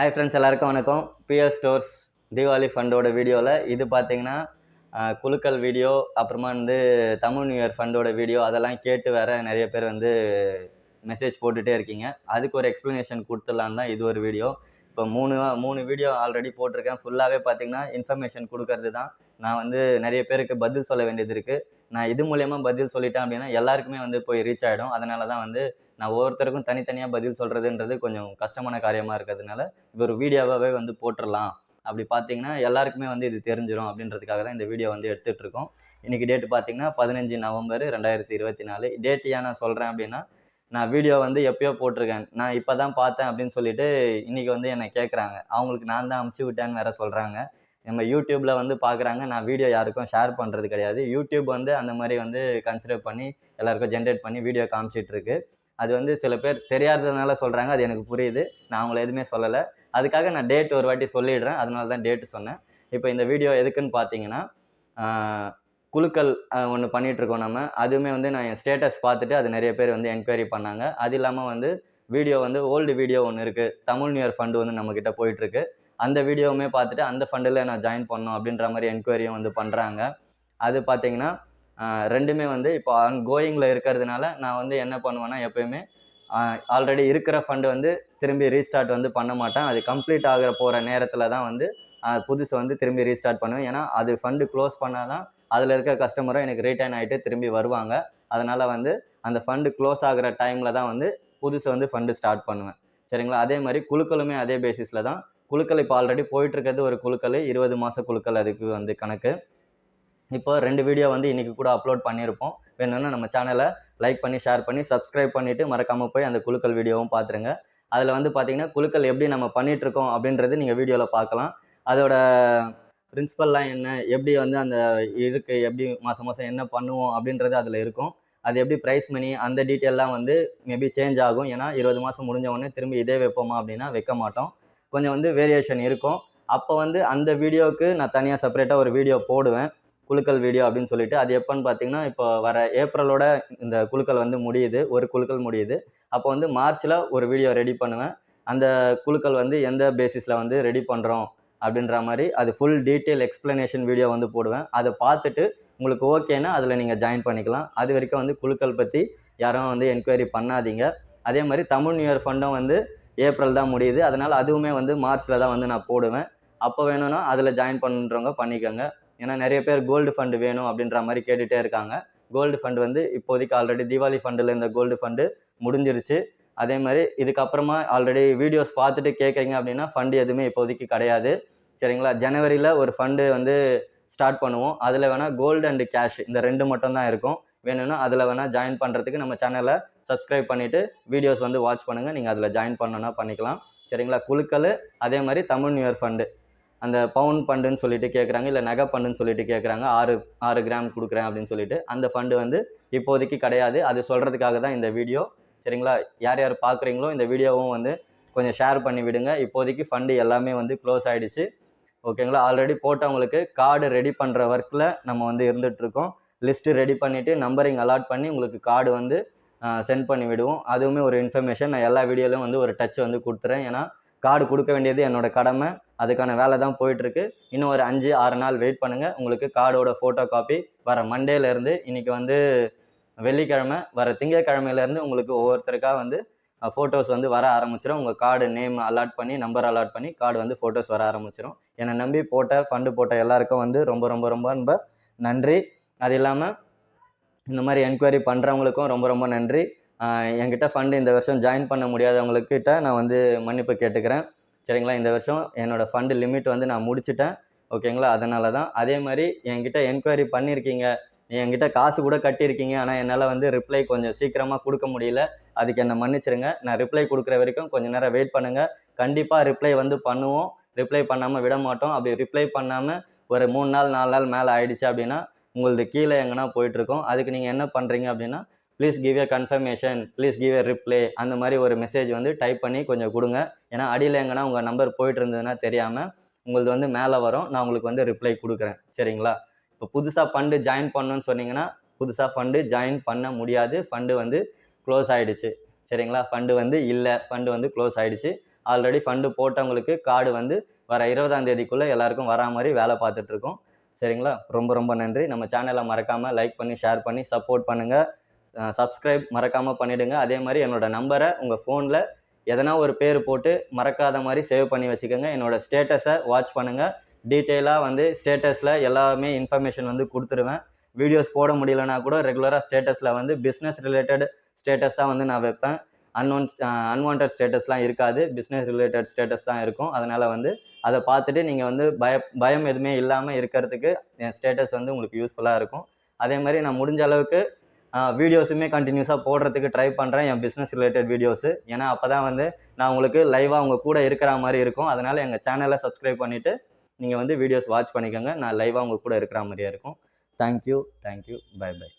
Hi friends, எல்லாருக்கும் வணக்கம். PS stores Deepavali ஃபண்டோட வீடியோவில் இது பார்த்தீங்கன்னா குலுக்கல் வீடியோ, அப்புறமா வந்து தமிழ் நியூ இயர் ஃபண்டோட வீடியோ அதெல்லாம் கேட்டு வேறு நிறைய பேர் வந்து மெசேஜ் போட்டுகிட்டே இருக்கீங்க. அதுக்கு ஒரு எக்ஸ்ப்ளனேஷன் கொடுத்துடலான்னு தான் இது ஒரு வீடியோ. இப்போ மூணு வீடியோ ஆல்ரெடி போட்டிருக்கேன். ஃபுல்லாகவே பார்த்தீங்கன்னா இன்ஃபர்மேஷன் கொடுக்கறது தான். நான் வந்து நிறைய பேருக்கு பதில் சொல்ல வேண்டியது இருக்குது. நான் இது மூலயமா பதில் சொல்லிட்டேன் அப்படின்னா எல்லாருக்குமே வந்து போய் ரீச் ஆகிடும். அதனால தான் வந்து நான் ஒவ்வொருத்தருக்கும் தனித்தனியாக பதில் சொல்கிறதுன்றது கொஞ்சம் கஷ்டமான காரியமாக இருக்கிறதுனால இது ஒரு வீடியோவாகவே வந்து போட்டுடலாம். அப்படி பார்த்தீங்கன்னா எல்லாருக்குமே வந்து இது தெரிஞ்சிடும் அப்படின்றதுக்காக தான் இந்த வீடியோ வந்து எடுத்துகிட்டு இருக்கோம். இன்றைக்கி டேட்டு பார்த்தீங்கன்னா 15 நவம்பர் 2024. டேட் ஏன் நான் சொல்கிறேன் அப்படின்னா, நான் வீடியோ வந்து எப்போயோ போட்டிருக்கேன். நான் இப்போ தான் பார்த்தேன் அப்படின்னு சொல்லிட்டு இன்றைக்கி வந்து என்னை கேட்குறாங்க. அவங்களுக்கு நான் தான் அமுச்சு விட்டேன்னு வேறு சொல்கிறாங்க. நம்ம யூடியூப்பில் வந்து பார்க்குறாங்க. நான் வீடியோ யாருக்கும் ஷேர் பண்ணுறது கிடையாது. யூடியூப் வந்து அந்த மாதிரி வந்து கன்சிடர் பண்ணி எல்லாருக்கும் ஜென்ரேட் பண்ணி வீடியோ காமிச்சிட்ருக்கு. அது வந்து சில பேர் தெரியாததுனால சொல்கிறாங்க. அது எனக்கு புரியுது. நான் அவங்கள எதுவுமே சொல்லலை. அதுக்காக நான் டேட் ஒரு வாட்டி சொல்லிடுறேன். அதனால தான் டேட்டு சொன்னேன். இப்போ இந்த வீடியோ எதுக்குன்னு பார்த்தீங்கன்னா, குலுக்கல் ஒன்று பண்ணிகிட்ருக்கோம் நம்ம. அதுவுமே வந்து நான் என் ஸ்டேட்டஸ் பார்த்துட்டு அது நிறைய பேர் வந்து என்கொயரி பண்ணாங்க. அது இல்லாமல் வந்து வீடியோ வந்து ஓல்டு வீடியோ ஒன்று இருக்குது. தமிழ் நியூ இயர் ஃபண்டு வந்து நம்மக்கிட்ட போயிட்டுருக்கு. அந்த வீடியோவுமே பார்த்துட்டு அந்த ஃபண்டில் நான் ஜாயின் பண்ணணும் அப்படின்ற மாதிரி என்கொயரியும் வந்து பண்ணுறாங்க. அது பார்த்தீங்கன்னா ரெண்டுமே வந்து இப்போ கோயிங்கில் இருக்கிறதுனால நான் வந்து என்ன பண்ணுவேன்னா, எப்போயுமே ஆல்ரெடி இருக்கிற ஃபண்டு வந்து திரும்பி ரீஸ்டார்ட் வந்து பண்ண மாட்டேன். அது கம்ப்ளீட் ஆகிற போகிற நேரத்தில் தான் வந்து புதுசு வந்து திரும்பி ரீஸ்டார்ட் பண்ணுவேன். ஏன்னா அது ஃபண்டு க்ளோஸ் பண்ணால் தான் அதில் இருக்க கஸ்டமரும் எனக்கு ரிட்டர்ன் ஆகிட்டு திரும்பி வருவாங்க. அதனால் வந்து அந்த ஃபண்டு க்ளோஸ் ஆகிற டைமில் தான் வந்து புதுசு வந்து ஃபண்டு ஸ்டார்ட் பண்ணுவேன். சரிங்களா? அதே மாதிரி குலுக்கலுமே அதே பேசிஸில் தான். குலுக்கல் இப்போ ஆல்ரெடி போயிட்டுருக்கிறது ஒரு குலுக்கல் 20 மாத குலுக்கல். அதுக்கு வந்து கணக்கு இப்போ 2 வீடியோ வந்து இன்றைக்கி கூட அப்லோட் பண்ணியிருப்போம். வேணும்னா நம்ம சேனலை லைக் பண்ணி ஷேர் பண்ணி சப்ஸ்கிரைப் பண்ணிவிட்டு மறக்காமல் போய் அந்த குலுக்கல் வீடியோவும் பார்த்துருங்க. அதில் வந்து பார்த்திங்கன்னா குலுக்கல் எப்படி நம்ம பண்ணிகிட்ருக்கோம் அப்படின்றது நீங்கள் வீடியோவில் பார்க்கலாம். அதோட பிரின்சிபல்லாம் என்ன, எப்படி வந்து அந்த இருக்குது, எப்படி மாதம் மாதம் என்ன பண்ணுவோம் அப்படின்றது அதில் இருக்கும். அது எப்படி ப்ரைஸ் மணி அந்த டீட்டெயிலெலாம் வந்து மேபி சேஞ்ச் ஆகும். ஏன்னா 20 மாதம் முடிஞ்ச உடனே திரும்பி இதே வைப்போமா அப்படின்னா வைக்க மாட்டோம். கொஞ்சம் வந்து வேரியேஷன் இருக்கும். அப்போ வந்து அந்த வீடியோவுக்கு நான் தனியாக செப்பரேட்டாக ஒரு வீடியோ போடுவேன். குலுக்கல் வீடியோ அப்படின்னு சொல்லிட்டு. அது எப்போன்னு பார்த்தீங்கன்னா, இப்போ வர ஏப்ரலோட இந்த குலுக்கல் வந்து முடியுது. ஒரு குலுக்கல் முடியுது. அப்போ வந்து மார்ச்சில் ஒரு வீடியோ ரெடி பண்ணுவேன். அந்த குலுக்கல் வந்து எந்த பேசிஸில் வந்து ரெடி பண்ணுறோம் அப்படின்ற மாதிரி அது ஃபுல் டீட்டெயில் எக்ஸ்ப்ளனேஷன் வீடியோ வந்து போடுவேன். அதை பார்த்துட்டு உங்களுக்கு ஓகேன்னா அதில் நீங்கள் ஜாயின் பண்ணிக்கலாம். அது வரைக்கும் வந்து குலுக்கல் பற்றி யாரும் வந்து என்கொயரி பண்ணாதீங்க. அதே மாதிரி தமிழ் நியூ இயர் ஃபண்டும் வந்து ஏப்ரல் தான் முடியுது. அதனால் அதுவுமே வந்து மார்ச்சில் தான் வந்து நான் போடுவேன். அப்போ வேணும்னா அதில் ஜாயின் பண்ணுறவங்க பண்ணிக்கோங்க. ஏன்னா நிறைய பேர் கோல்டு ஃபண்டு வேணும் அப்படின்ற மாதிரி கேட்டுகிட்டே இருக்காங்க. கோல்டு ஃபண்டு வந்து இப்போதைக்கு ஆல்ரெடி தீபாவளி ஃபண்டில் இந்த கோல்டு ஃபண்டு முடிஞ்சிருச்சு. அதே மாதிரி இதுக்கப்புறமா ஆல்ரெடி வீடியோஸ் பார்த்துட்டு கேட்குறீங்க அப்படின்னா ஃபண்டு எதுவுமே இப்போதைக்கு கிடையாது. சரிங்களா? ஜனவரியில் ஒரு ஃபண்டு வந்து ஸ்டார்ட் பண்ணுவோம். அதில் வேணால் கோல்டு அண்டு கேஷ் இந்த 2 மட்டும் தான் இருக்கும். வேணும்னா அதில் வேணால் ஜாயின் பண்ணுறதுக்கு நம்ம சேனலை சப்ஸ்கிரைப் பண்ணிவிட்டு வீடியோஸ் வந்து வாட்ச் பண்ணுங்கள். நீங்கள் அதில் ஜாயின் பண்ணணுன்னா பண்ணிக்கலாம். சரிங்களா? குலுக்கல் அதே மாதிரி தமிழ் நியூ இயர் ஃபண்டு அந்த பவுன் ஃபண்டுன்னு சொல்லிட்டு கேட்குறாங்க, இல்லை நகை ஃபண்டுன்னு சொல்லிட்டு கேட்குறாங்க. 6 கிராம் கொடுக்குறேன் அப்படின்னு சொல்லிட்டு அந்த ஃபண்டு வந்து இப்போதைக்கு கிடையாது. அது சொல்கிறதுக்காக தான் இந்த வீடியோ. சரிங்களா? யார் யார் பார்க்குறீங்களோ இந்த வீடியோவும் வந்து கொஞ்சம் ஷேர் பண்ணி விடுங்க. இப்போதைக்கு ஃபண்டு எல்லாமே வந்து க்ளோஸ் ஆகிடுச்சு. ஓகேங்களா? ஆல்ரெடி போட்டவங்களுக்கு கார்டு ரெடி பண்ணுற ஒர்க்கில் நம்ம வந்து இருந்துகிட்ருக்கோம். லிஸ்ட்டு ரெடி பண்ணிவிட்டு நம்பரிங் அலாட் பண்ணி உங்களுக்கு கார்டு வந்து சென்ட் பண்ணி விடுவோம். அதுவுமே ஒரு இன்ஃபர்மேஷன் நான் எல்லா வீடியோலையும் வந்து ஒரு டச் வந்து கொடுத்துறேன். ஏன்னா கார்டு கொடுக்க வேண்டியது என்னோடய கடமை. அதுக்கான வேலை தான் போயிட்டுருக்கு. இன்னும் ஒரு 5-6 நாள் வெயிட் பண்ணுங்கள். உங்களுக்கு கார்டோட ஃபோட்டோ காப்பி வர மண்டேலேருந்து, இன்றைக்கி வந்து வெள்ளிக்கிழமை, வர திங்கட்கிழமையிலேருந்து உங்களுக்கு ஒவ்வொருத்தருக்காக வந்து ஃபோட்டோஸ் வந்து வர ஆரம்பிச்சிடும். உங்கள் கார்டு நேம் அலாட் பண்ணி நம்பர் அலாட் பண்ணி கார்டு வந்து ஃபோட்டோஸ் வர ஆரம்பிச்சிடும். என்னை நம்பி ஃபண்டு போட்ட எல்லாருக்கும் வந்து ரொம்ப ரொம்ப ரொம்ப ரொம்ப நன்றி. அது இல்லாமல் இந்த மாதிரி என்கொயரி பண்ணுறவங்களுக்கும் ரொம்ப ரொம்ப நன்றி. என்கிட்ட ஃபண்டு இந்த வருஷம் ஜாயின் பண்ண முடியாதவங்கக்கிட்ட நான் வந்து மன்னிப்பு கேட்டுக்கிறேன். சரிங்களா? இந்த வருஷம் என்னோடய ஃபண்டு லிமிட் வந்து நான் முடிச்சிட்டேன். ஓகேங்களா? அதனால தான். அதே மாதிரி என்கிட்ட என்கொயரி பண்ணியிருக்கீங்க, என்கிட்ட காசு கூட கட்டியிருக்கீங்க. ஆனால் என்னால் வந்து ரிப்ளை கொஞ்சம் சீக்கிரமாக கொடுக்க முடியல. அதுக்கு என்னை மன்னிச்சிருங்க. நான் ரிப்ளை கொடுக்குற வரைக்கும் கொஞ்சம் நேரம் வெயிட் பண்ணுங்கள். கண்டிப்பாக ரிப்ளை வந்து பண்ணுவோம். ரிப்ளை பண்ணாமல் விட மாட்டோம். அப்படி ரிப்ளை பண்ணாமல் ஒரு 3 நாள் 4 நாள் மேலே ஆயிடுச்சு அப்படின்னா உங்களது கீழே எங்கன்னா போயிட்டுருக்கோம். அதுக்கு நீங்கள் என்ன பண்ணுறீங்க அப்படின்னா, please give a confirmation, please give a reply அந்த மாதிரி ஒரு மெசேஜ் வந்து டைப் பண்ணி கொஞ்சம் கொடுங்க. ஏன்னா அடியில் எங்கன்னா உங்கள் நம்பர் போயிட்டு இருந்ததுன்னா தெரியாமல் உங்களது வந்து மேலே வரும். நான் உங்களுக்கு வந்து ரிப்ளை கொடுக்குறேன். சரிங்களா? இப்போ புதுசாக ஃபண்டு ஜாயின் பண்ணணுன்னு சொன்னீங்கன்னா புதுசாக ஃபண்டு ஜாயின் பண்ண முடியாது. ஃபண்டு வந்து க்ளோஸ் ஆகிடுச்சு. சரிங்களா? ஃபண்டு வந்து இல்லை, ஃபண்டு வந்து க்ளோஸ் ஆகிடுச்சு. ஆல்ரெடி ஃபண்டு போட்டவங்களுக்கு கார்டு வந்து வர 20ஆம் தேதிக்குள்ளே எல்லாருக்கும் வரா மாதிரி வேலை பார்த்துட்ருக்கோம். சரிங்களா? ரொம்ப ரொம்ப நன்றி. நம்ம சேனலை மறக்காமல் லைக் பண்ணி ஷேர் பண்ணி சப்போர்ட் பண்ணுங்கள். சப்ஸ்கிரைப் மறக்காமல் பண்ணிவிடுங்க. அதே மாதிரி என்னோடய நம்பரை உங்கள் ஃபோனில் எதனா ஒரு பேர் போட்டு மறக்காத மாதிரி சேவ் பண்ணி வச்சுக்கோங்க. என்னோடய ஸ்டேட்டஸை வாட்ச் பண்ணுங்கள். டீட்டெயிலாக வந்து ஸ்டேட்டஸில் எல்லாமே இன்ஃபர்மேஷன் வந்து கொடுத்துருவேன். வீடியோஸ் போட முடியலனா கூட ரெகுலராக ஸ்டேட்டஸில் வந்து பிஸ்னஸ் ரிலேட்டட் ஸ்டேட்டஸ் தான் வந்து நான் வைப்பேன். அன்வான்ட் ஸ்டேட்டஸ்லாம் இருக்காது. பிஸ்னஸ் ரிலேட்டட் ஸ்டேட்டஸ் தான் இருக்கும். அதனால் வந்து அதை பார்த்துட்டு நீங்கள் வந்து பயம் எதுவுமே இல்லாமல் இருக்கிறதுக்கு என் ஸ்டேட்டஸ் வந்து உங்களுக்கு யூஸ்ஃபுல்லாக இருக்கும். அதே மாதிரி நான் முடிஞ்ச அளவுக்கு வீடியோஸுமே கண்டினியூஸாக போடுறதுக்கு ட்ரை பண்ணுறேன், என் பிஸ்னஸ் ரிலேட்டட் வீடியோஸு. ஏன்னா அப்போ தான் வந்து நான் உங்களுக்கு லைவாக உங்கள் கூட இருக்கிற மாதிரி இருக்கும். அதனால் எங்கள் சேனலை சப்ஸ்கிரைப் பண்ணிவிட்டு நீங்கள் வந்து வீடியோஸ் வாட்ச் பண்ணிக்கோங்க. நான் லைவாக உங்கள் கூட இருக்கிற மாதிரியே இருக்கும். தேங்க்யூ. Bye by.